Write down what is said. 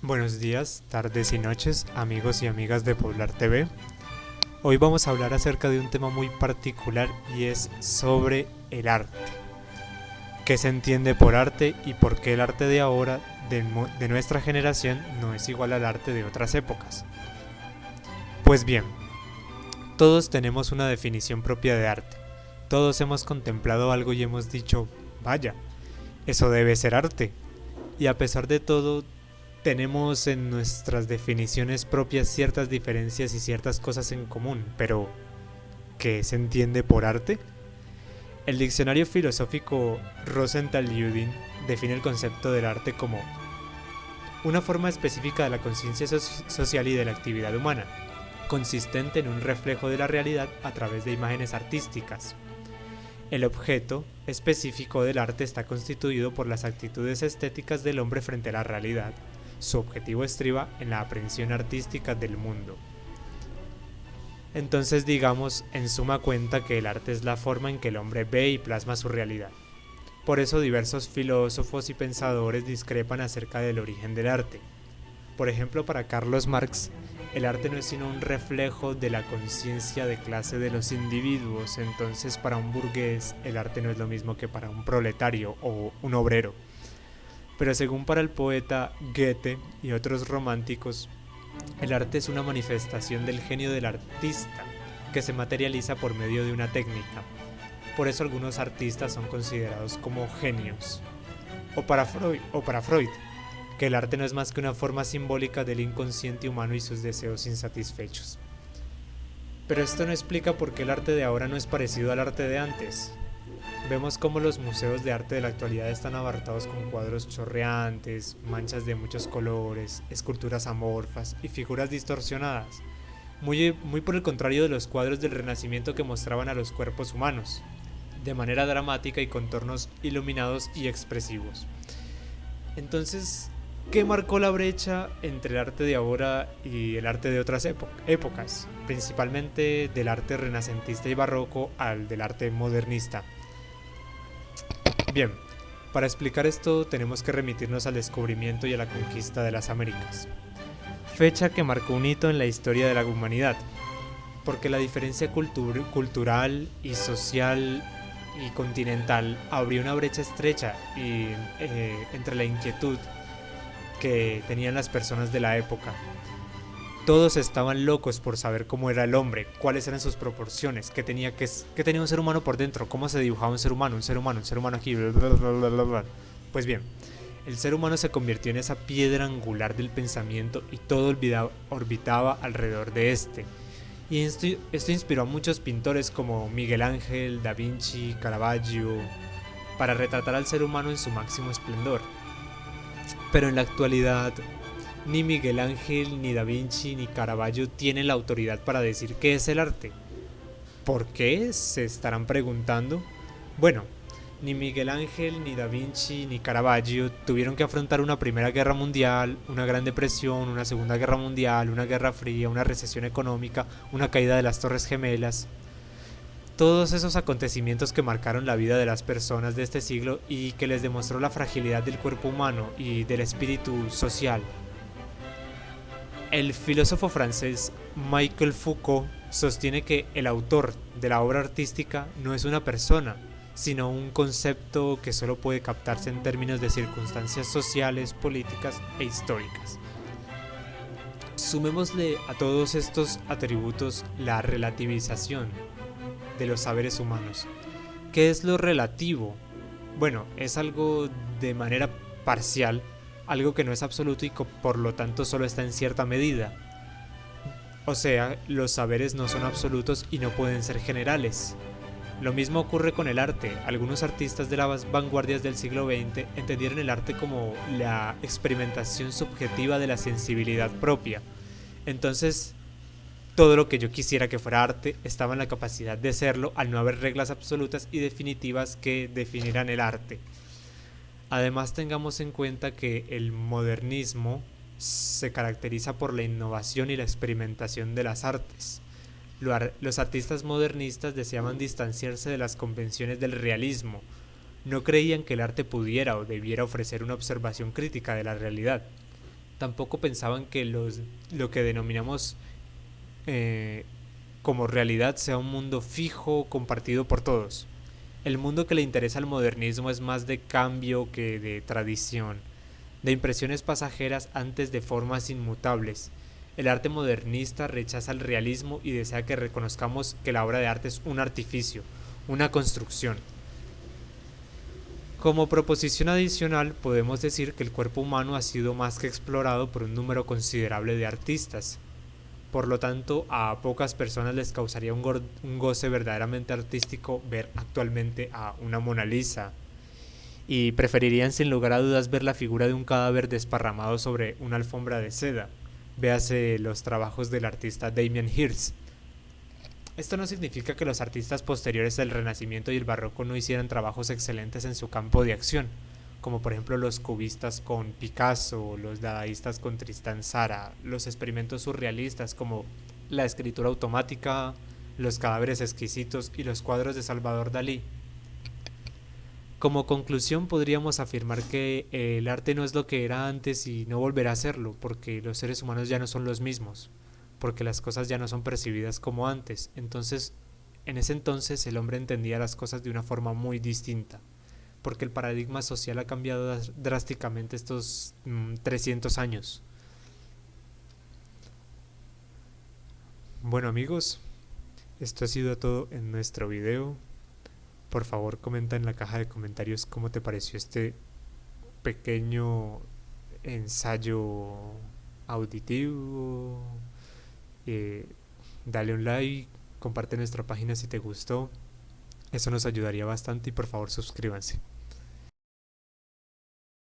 Buenos días, tardes y noches, amigos y amigas de Poblar TV. Hoy vamos a hablar acerca de un tema muy particular y es sobre el arte. ¿Qué se entiende por arte y por qué el arte de ahora, de nuestra generación, no es igual al arte de otras épocas? Pues bien, todos tenemos una definición propia de arte. Todos hemos contemplado algo y hemos dicho, vaya, eso debe ser arte. Y a pesar de todo, tenemos en nuestras definiciones propias ciertas diferencias y ciertas cosas en común, pero ¿qué se entiende por arte? El diccionario filosófico Rosenthal-Ludin define el concepto del arte como una forma específica de la conciencia social y de la actividad humana, consistente en un reflejo de la realidad a través de imágenes artísticas. El objeto específico del arte está constituido por las actitudes estéticas del hombre frente a la realidad. Su objetivo estriba en la aprehensión artística del mundo. Entonces digamos en suma cuenta que el arte es la forma en que el hombre ve y plasma su realidad. Por eso diversos filósofos y pensadores discrepan acerca del origen del arte. Por ejemplo, para Carlos Marx, el arte no es sino un reflejo de la conciencia de clase de los individuos, entonces para un burgués el arte no es lo mismo que para un proletario o un obrero. Pero según para el poeta Goethe y otros románticos, el arte es una manifestación del genio del artista que se materializa por medio de una técnica. Por eso algunos artistas son considerados como genios. O para Freud, que el arte no es más que una forma simbólica del inconsciente humano y sus deseos insatisfechos. Pero esto no explica por qué el arte de ahora no es parecido al arte de antes. Vemos cómo los museos de arte de la actualidad están abarrotados con cuadros chorreantes, manchas de muchos colores, esculturas amorfas y figuras distorsionadas, muy por el contrario de los cuadros del Renacimiento que mostraban a los cuerpos humanos, de manera dramática y con tornos iluminados y expresivos. Entonces, ¿qué marcó la brecha entre el arte de ahora y el arte de otras épocas? Principalmente del arte renacentista y barroco al del arte modernista. Bien, para explicar esto tenemos que remitirnos al descubrimiento y a la conquista de las Américas, fecha que marcó un hito en la historia de la humanidad, porque la diferencia cultural y social y continental abrió una brecha estrecha entre la inquietud que tenían las personas de la época. Todos estaban locos por saber cómo era el hombre, cuáles eran sus proporciones, qué tenía un ser humano por dentro, cómo se dibujaba un ser humano aquí, bla, bla, bla, bla, bla. Pues bien, el ser humano se convirtió en esa piedra angular del pensamiento y todo orbitaba alrededor de este. Y esto inspiró a muchos pintores como Miguel Ángel, Da Vinci, Caravaggio, para retratar al ser humano en su máximo esplendor. Pero en la actualidad, ni Miguel Ángel, ni Da Vinci, ni Caravaggio tienen la autoridad para decir qué es el arte. ¿Por qué? Se estarán preguntando. Bueno, ni Miguel Ángel, ni Da Vinci, ni Caravaggio tuvieron que afrontar una Primera Guerra Mundial, una Gran Depresión, una Segunda Guerra Mundial, una Guerra Fría, una recesión económica, una caída de las Torres Gemelas. Todos esos acontecimientos que marcaron la vida de las personas de este siglo y que les demostró la fragilidad del cuerpo humano y del espíritu social. El filósofo francés Michel Foucault sostiene que el autor de la obra artística no es una persona, sino un concepto que solo puede captarse en términos de circunstancias sociales, políticas e históricas. Sumémosle a todos estos atributos la relativización de los saberes humanos. ¿Qué es lo relativo? Bueno, es algo de manera parcial, algo que no es absoluto y que por lo tanto solo está en cierta medida. O sea, los saberes no son absolutos y no pueden ser generales. Lo mismo ocurre con el arte. Algunos artistas de las vanguardias del siglo XX entendieron el arte como la experimentación subjetiva de la sensibilidad propia. Entonces, todo lo que yo quisiera que fuera arte estaba en la capacidad de serlo al no haber reglas absolutas y definitivas que definieran el arte. Además, tengamos en cuenta que el modernismo se caracteriza por la innovación y la experimentación de las artes. Los artistas modernistas deseaban distanciarse de las convenciones del realismo. No creían que el arte pudiera o debiera ofrecer una observación crítica de la realidad. Tampoco pensaban que lo que denominamos eh, como realidad sea un mundo fijo, compartido por todos. El mundo que le interesa al modernismo es más de cambio que de tradición, de impresiones pasajeras antes de formas inmutables. El arte modernista rechaza el realismo y desea que reconozcamos que la obra de arte es un artificio, una construcción. Como proposición adicional, podemos decir que el cuerpo humano ha sido más que explorado por un número considerable de artistas. Por lo tanto, a pocas personas les causaría un goce verdaderamente artístico ver actualmente a una Mona Lisa, y preferirían sin lugar a dudas ver la figura de un cadáver desparramado sobre una alfombra de seda. Véase los trabajos del artista Damien Hirst. Esto no significa que los artistas posteriores del Renacimiento y el Barroco no hicieran trabajos excelentes en su campo de acción, como por ejemplo los cubistas con Picasso, los dadaístas con Tristan Tzara, los experimentos surrealistas como la escritura automática, los cadáveres exquisitos y los cuadros de Salvador Dalí. Como conclusión podríamos afirmar que el arte no es lo que era antes y no volverá a serlo, porque los seres humanos ya no son los mismos, porque las cosas ya no son percibidas como antes. Entonces, en ese entonces el hombre entendía las cosas de una forma muy distinta, porque el paradigma social ha cambiado drásticamente estos 300 años. Bueno amigos, esto ha sido todo en nuestro video. Por favor comenta en la caja de comentarios cómo te pareció este pequeño ensayo auditivo. eh, Dale un like, comparte nuestra página si te gustó, eso nos ayudaría bastante y por favor suscríbanse.